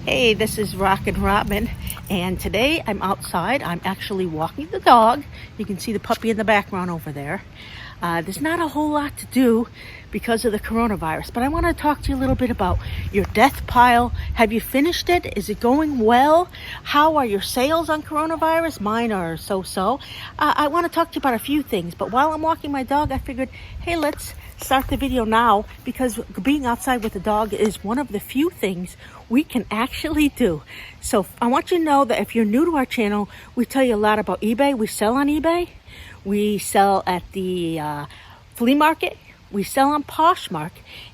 Hey, this is Rockin' Robin, and today I'm outside. I'm actually walking the dog. You can see the puppy in the background over there. There's not a whole lot to do because of the coronavirus, but I want to talk to you a little bit about your death pile. Have you finished it? Is it going well? How are your sales on coronavirus? Mine are so-so. I want to talk to you about a few things, but while I'm walking my dog, I figured, hey, let's start the video now, because being outside with the dog is one of the few things we can actually do. So I want you to know that if you're new to our channel, we tell you a lot about eBay. We sell on eBay. We sell at the flea market. We sell on Poshmark,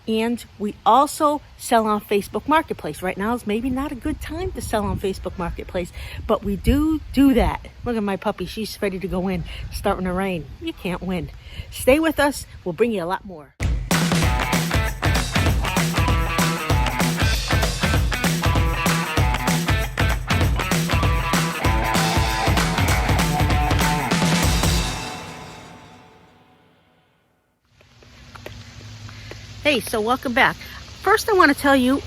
and we also sell on Facebook Marketplace. Right now is maybe not a good time to sell on Facebook Marketplace, but we do that. Look at my puppy. She's ready to go in. It's starting to rain. You can't win. Stay with us. We'll bring you a lot more. Hey, so welcome back. First, I want to tell you,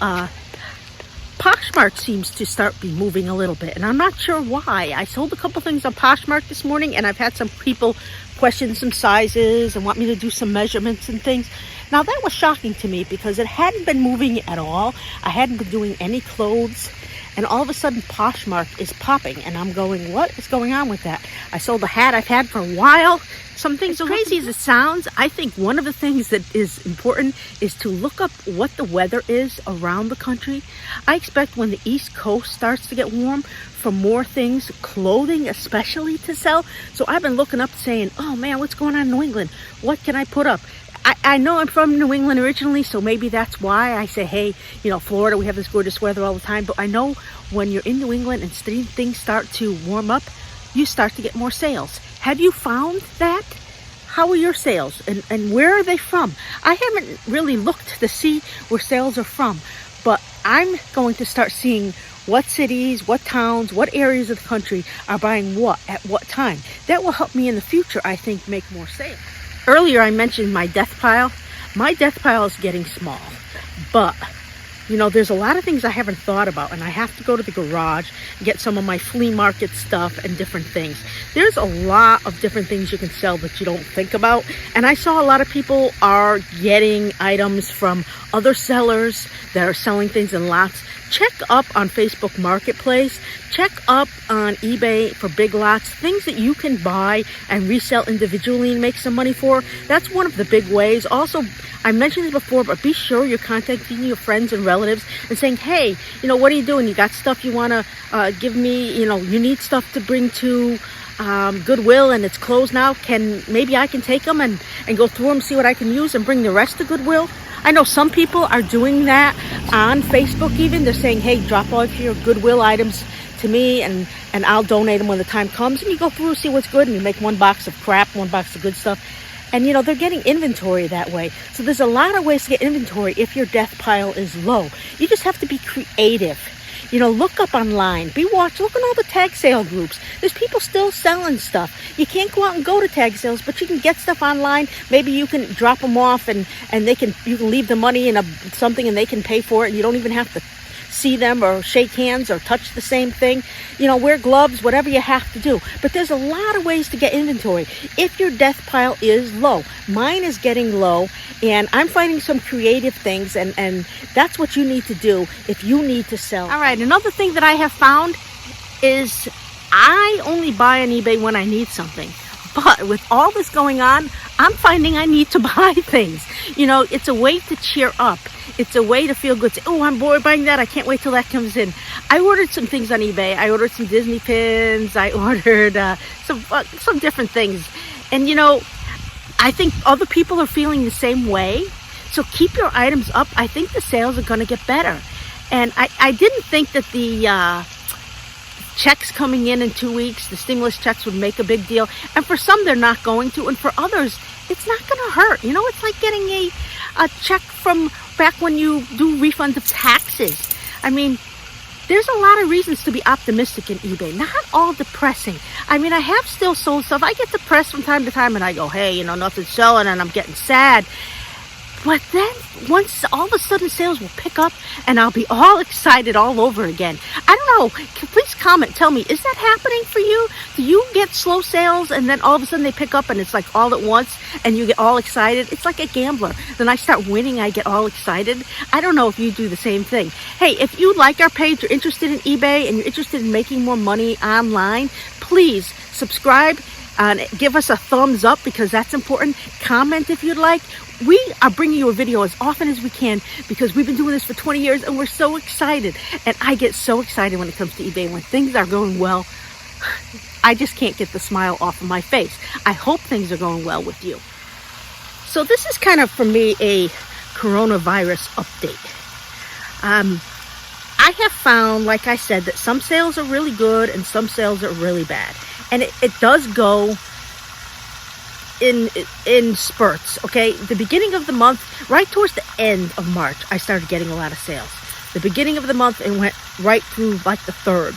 Poshmark seems to start be moving a little bit, and I'm not sure why. I sold a couple things on Poshmark this morning, and I've had some people question some sizes and want me to do some measurements and things. Now, that was shocking to me because it hadn't been moving at all. I hadn't been doing any clothes, and all of a sudden Poshmark is popping, and I'm going, what is going on with that? I sold a hat I've had for a while. Some things, as crazy as it sounds, I think one of the things that is important is to look up what the weather is around the country. I expect when the East Coast starts to get warm for more things, clothing especially, to sell. So I've been looking up saying, oh man, what's going on in New England? What can I put up? I know I'm from New England originally, so maybe that's why I say, hey, you know, Florida, we have this gorgeous weather all the time. But I know when you're in New England and things start to warm up, you start to get more sales. Have you found that? How are your sales, and where are they from? I haven't really looked to see where sales are from, but I'm going to start seeing what cities, what towns, what areas of the country are buying what at what time. That will help me in the future, I think, make more sales. Earlier I mentioned my death pile. My death pile is getting small, but you know, there's a lot of things I haven't thought about, and I have to go to the garage and get some of my flea market stuff and different things. There's a lot of different things you can sell that you don't think about, and I saw a lot of people are getting items from other sellers that are selling things in lots. Check up on Facebook Marketplace. Check up on eBay for big lots, things that you can buy and resell individually and make some money for. That's one of the big ways. Also, I mentioned this before, but be sure you're contacting your friends and relatives and saying, hey, you know, what are you doing? You got stuff you want to give me? You know, you need stuff to bring to Goodwill, and it's closed now. Maybe I can take them and go through them, see what I can use, and bring the rest to Goodwill. I know some people are doing that on Facebook even. They're saying, hey, drop off your Goodwill items to me, and I'll donate them when the time comes. And you go through, see what's good, and you make one box of crap, one box of good stuff. And, you know, they're getting inventory that way. So there's a lot of ways to get inventory if your death pile is low. You just have to be creative. You know, look up online. Look at all the tag sale groups. There's people still selling stuff. You can't go out and go to tag sales, but you can get stuff online. Maybe you can drop them off, and you can leave the money in something, and they can pay for it. And you don't even have to see them or shake hands or touch the same thing. You know, wear gloves, whatever you have to do. But there's a lot of ways to get inventory if your death pile is low. Mine is getting low, and I'm finding some creative things, and that's what you need to do if you need to sell. All right, another thing that I have found is I only buy on eBay when I need something. But with all this going on, I'm finding I need to buy things. You know, it's a way to cheer up. It's a way to feel good. Say, oh, I'm bored buying that. I can't wait till that comes in. I ordered some things on eBay. I ordered some Disney pins. I ordered some different things. And, you know, I think other people are feeling the same way. So keep your items up. I think the sales are going to get better. And I didn't think that the checks coming in 2 weeks, the stimulus checks, would make a big deal. And for some, they're not going to. And for others, it's not going to hurt. You know, it's like getting a check from back when you do refunds of taxes. I mean, there's a lot of reasons to be optimistic in eBay. Not all depressing. I mean, I have still sold stuff. I get depressed from time to time, and I go, hey, you know, nothing's selling, and I'm getting sad. But then once all of a sudden sales will pick up and I'll be all excited all over again. I don't know. Please comment. Tell me, is that happening for you? Do you get slow sales and then all of a sudden they pick up and it's like all at once and you get all excited? It's like a gambler. Then I start winning. I get all excited. I don't know if you do the same thing. Hey, if you like our page, you're interested in eBay and you're interested in making more money online, please subscribe and give us a thumbs up because that's important. Comment if you'd like. We are bringing you a video as often as we can because we've been doing this for 20 years and we're so excited. And I get so excited when it comes to eBay. When things are going well, I just can't get the smile off of my face. I hope things are going well with you. So this is kind of, for me, a coronavirus update. I have found, like I said, that some sales are really good and some sales are really bad. And it does go in spurts, okay? The beginning of the month, right towards the end of March, I started getting a lot of sales. The beginning of the month, it went right through like the 3rd.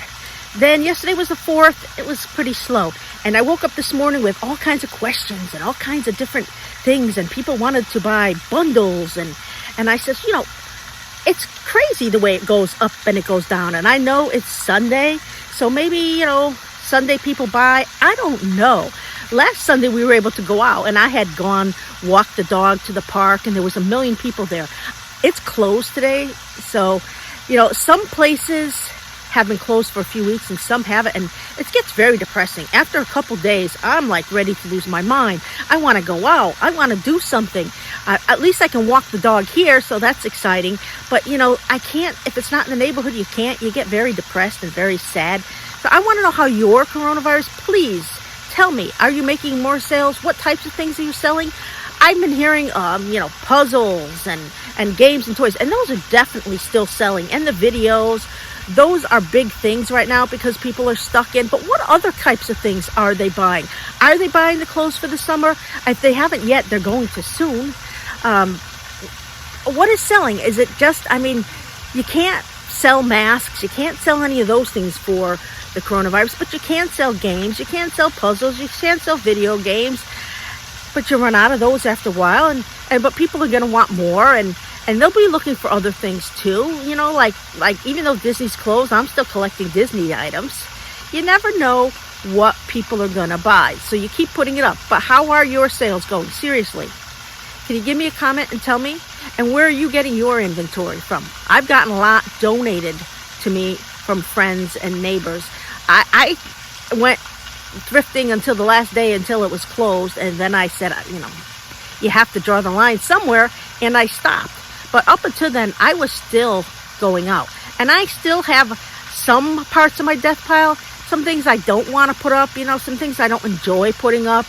Then yesterday was the 4th. It was pretty slow. And I woke up this morning with all kinds of questions and all kinds of different things. And people wanted to buy bundles. And I said, you know, it's crazy the way it goes up and it goes down. And I know it's Sunday. So maybe, you know, Sunday people buy. I don't know. Last Sunday we were able to go out. And I had walked the dog to the park. And there was 1 million people there. It's closed today. So, you know, some places have been closed for a few weeks and some haven't, and it gets very depressing. After a couple days, I'm like ready to lose my mind. I want to go out. I want to do something. At least I can walk the dog here, so that's exciting. But, you know, I can't, if it's not in the neighborhood, you can't. You get very depressed and very sad. So I want to know how your coronavirus, please tell me, are you making more sales? What types of things are you selling? I've been hearing, you know, puzzles and games and toys, and those are definitely still selling. And the videos, those are big things right now because people are stuck in. But what other types of things are they buying? Are they buying the clothes for the summer? If they haven't yet, they're going to soon. What is selling? Is it just, I mean, you can't sell masks. You can't sell any of those things for the coronavirus, but you can sell games. You can sell puzzles. You can sell video games. But you run out of those after a while, but people are going to want more, and they'll be looking for other things too. You know, like even though Disney's closed, I'm still collecting Disney items. You never know what people are going to buy, so you keep putting it up. But how are your sales going? Seriously, can you give me a comment and tell me? And where are you getting your inventory from? I've gotten a lot donated to me from friends and neighbors. I went thrifting until the last day until it was closed, and then I said, you know, you have to draw the line somewhere, and I stopped. But up until then, I was still going out, and I still have some parts of my death pile, some things I don't want to put up, you know, some things I don't enjoy putting up,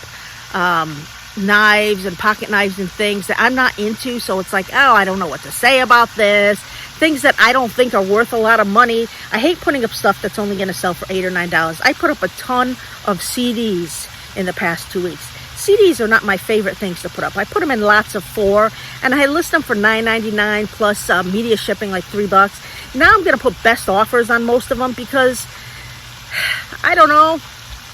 knives and pocket knives and things that I'm not into. So it's like, oh, I don't know what to say about this. Things that I don't think are worth a lot of money. I hate putting up stuff that's only going to sell for $8 or $9. I put up a ton of CDs in the past 2 weeks. CDs are not my favorite things to put up. I put them in lots of 4, and I list them for $9.99 plus media shipping, like $3. Now I'm going to put best offers on most of them because I don't know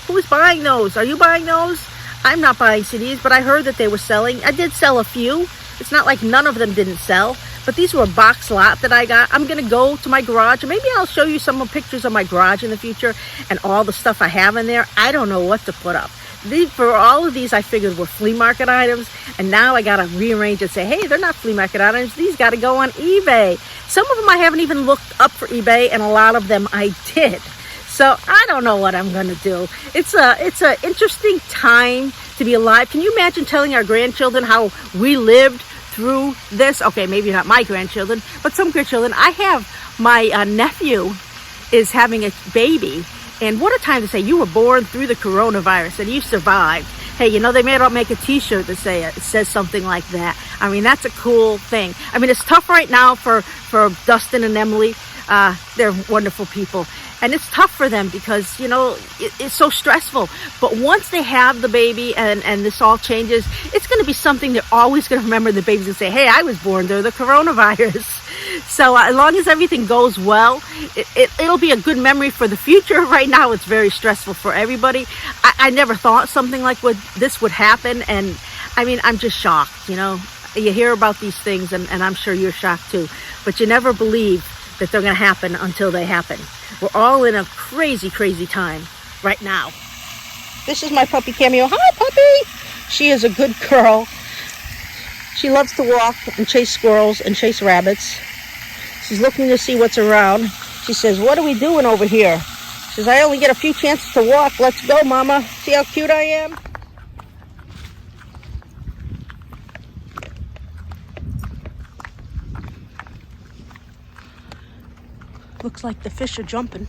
who's buying those. Are you buying those? I'm not buying CDs, but I heard that they were selling. I did sell a few. It's not like none of them didn't sell. But these were a box lot that I got. I'm going to go to my garage, and maybe I'll show you some pictures of my garage in the future and all the stuff I have in there. I don't know what to put up. For all of these, I figured were flea market items, and now I got to rearrange and say, hey, they're not flea market items. These got to go on eBay. Some of them I haven't even looked up for eBay, and a lot of them I did. So I don't know what I'm going to do. It's a interesting time to be alive. Can you imagine telling our grandchildren how we lived through this? Okay, maybe not my grandchildren, but some grandchildren. I have my nephew is having a baby, and what a time to say you were born through the coronavirus and you survived. Hey, you know, they may not make a t-shirt that says something like that. I mean, that's a cool thing. I mean, it's tough right now for Dustin and Emily. They're wonderful people. And it's tough for them because, you know, it's so stressful. But once they have the baby and this all changes, it's going to be something they're always going to remember. The baby's going to say, hey, I was born during the coronavirus. So as long as everything goes well, it'll be a good memory for the future. Right now, it's very stressful for everybody. I never thought something like this would happen. And I mean, I'm just shocked, you know. You hear about these things, and I'm sure you're shocked too, but you never believe that they're going to happen until they happen. We're all in a crazy, crazy time right now. This is my puppy Cameo. Hi, puppy! She is a good girl. She loves to walk and chase squirrels and chase rabbits. She's looking to see what's around. She says, what are we doing over here? She says, I only get a few chances to walk. Let's go, Mama. See how cute I am? Looks like the fish are jumping.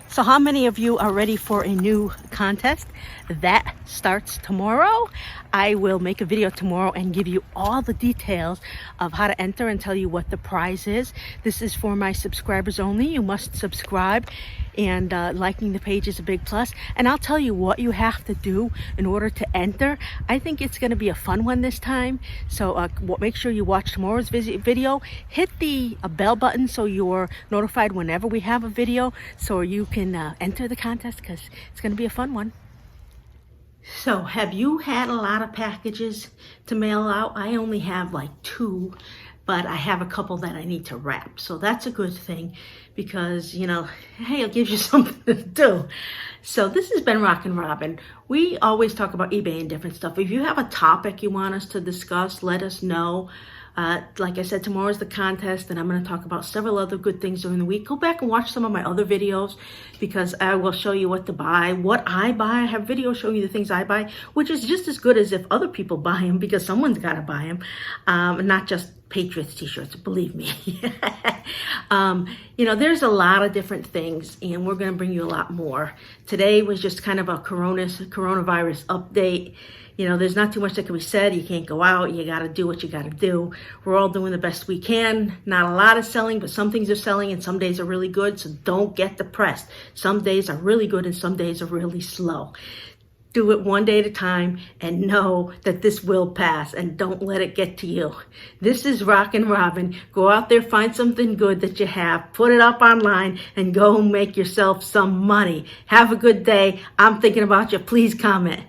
So how many of you are ready for a new contest? That starts tomorrow. I will make a video tomorrow and give you all the details of how to enter and tell you what the prize is. This is for my subscribers only. You must subscribe, and liking the page is a big plus. And I'll tell you what you have to do in order to enter. I think it's going to be a fun one this time. So make sure you watch tomorrow's video. Hit the bell button so you're notified whenever we have a video, so you can enter the contest, because it's going to be a fun one. So have you had a lot of packages to mail out? I only have like 2, but I have a couple that I need to wrap. So that's a good thing, because, you know, hey, it gives you something to do. So this has been Rockin' Robin. We always talk about eBay and different stuff. If you have a topic you want us to discuss, let us know. Like I said, tomorrow's the contest, and I'm going to talk about several other good things during the week. Go back and watch some of my other videos, because I will show you what to buy, what I buy. I have videos showing you the things I buy, which is just as good as if other people buy them, because someone's got to buy them, not just Patriots t-shirts, believe me. You know, there's a lot of different things, and we're going to bring you a lot more. Today was just kind of a coronavirus update. You know, there's not too much that can be said. You can't go out. You got to do what you got to do. We're all doing the best we can. Not a lot is selling, but some things are selling, and some days are really good. So don't get depressed. Some days are really good, and some days are really slow. Do it one day at a time, and know that this will pass, and don't let it get to you. This is Rockin' Robin. Go out there, find something good that you have, put it up online, and go make yourself some money. Have a good day. I'm thinking about you. Please comment.